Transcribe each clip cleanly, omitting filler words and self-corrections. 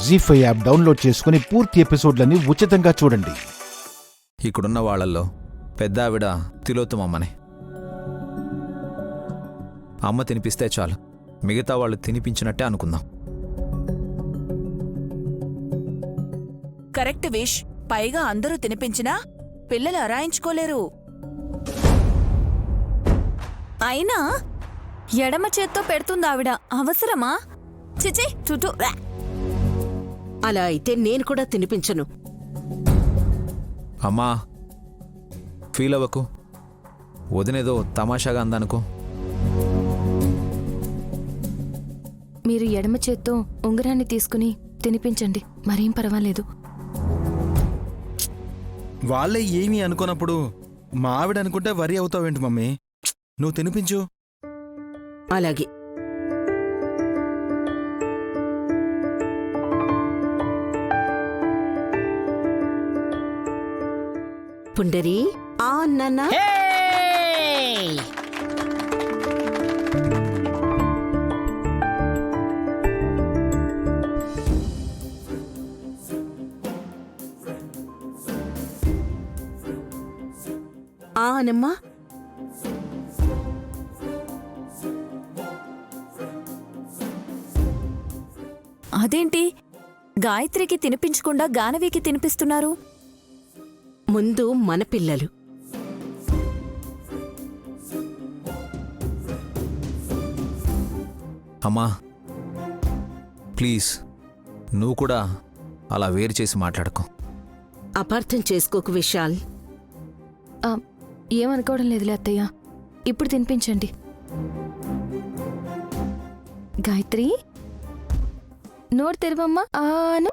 జీ5 app download చేసుకుని పూర్తి ఎపిసోడ్లని ఉచితంగా చూడండి. ఇక్కడున్న వాళ్లల్లో పెద్ద ఆవిడ తిలోత్తమమ్మనే. అమ్మ తినిపిస్తే చాలు, మిగతా వాళ్ళు తినిపించినట్టే అనుకుందాం. Correct wish. పైగా అందరూ తినిపించినా పిల్లలు అరాయించుకోలేరు. అయినా ఎడమ చేత్తో పెడుతుందావిడ, అవసరమా? చిచి చుట్టూ. అలా అయితే నేను కూడా తినిపించను. అమ్మా ఫీల్ అవ్వకు, వదినేదో తమాషాగా అందనుకో. మీరు ఎడమ చేత్తో ఉంగరాన్ని తీసుకుని తినిపించండి, మరేం పర్వాలేదు. వాళ్ళే ఏమీ అనుకోనప్పుడు మా ఆవిడ అనుకుంటే వరి అవుతావేంటి మమ్మీ? నువ్వు తినిపించు. అలాగే. పుండరి ఆ నాన్న. ఆనమ్మా. అదేంటి గాయత్రికి తినిపించకుండా గానవికి తినిపిస్తున్నారు? ముందు మన పిల్లలు. అమ్మా ప్లీజ్, నువ్వు కూడా అలా వేరు చేసి మాట్లాడుకో. అపార్థం చేసుకోకు విశాల్. ఏమనుకోవడం లేదులే అత్తయ్య, ఇప్పుడు తినిపించండి. గాయత్రి నోరు తెరవమ్మా. ఆను.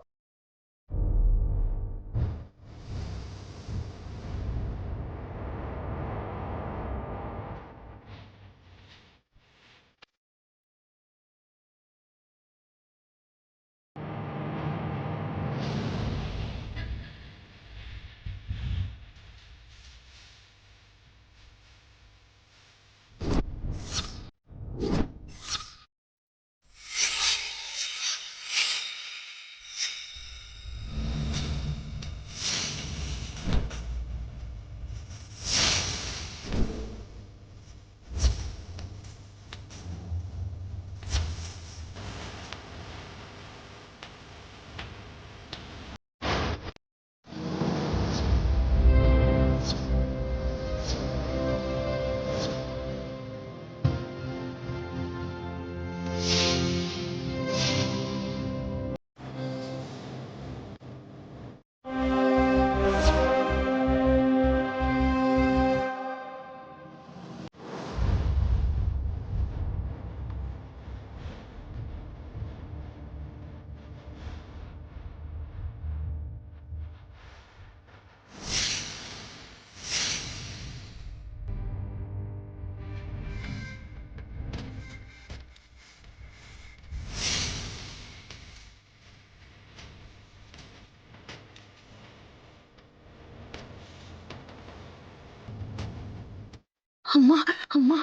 అమ్మా అమ్మా.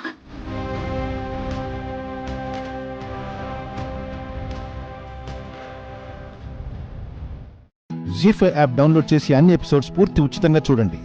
జీ5 యాప్ డౌన్లోడ్ చేసి అన్ని ఎపిసోడ్స్ పూర్తి ఉచితంగా చూడండి.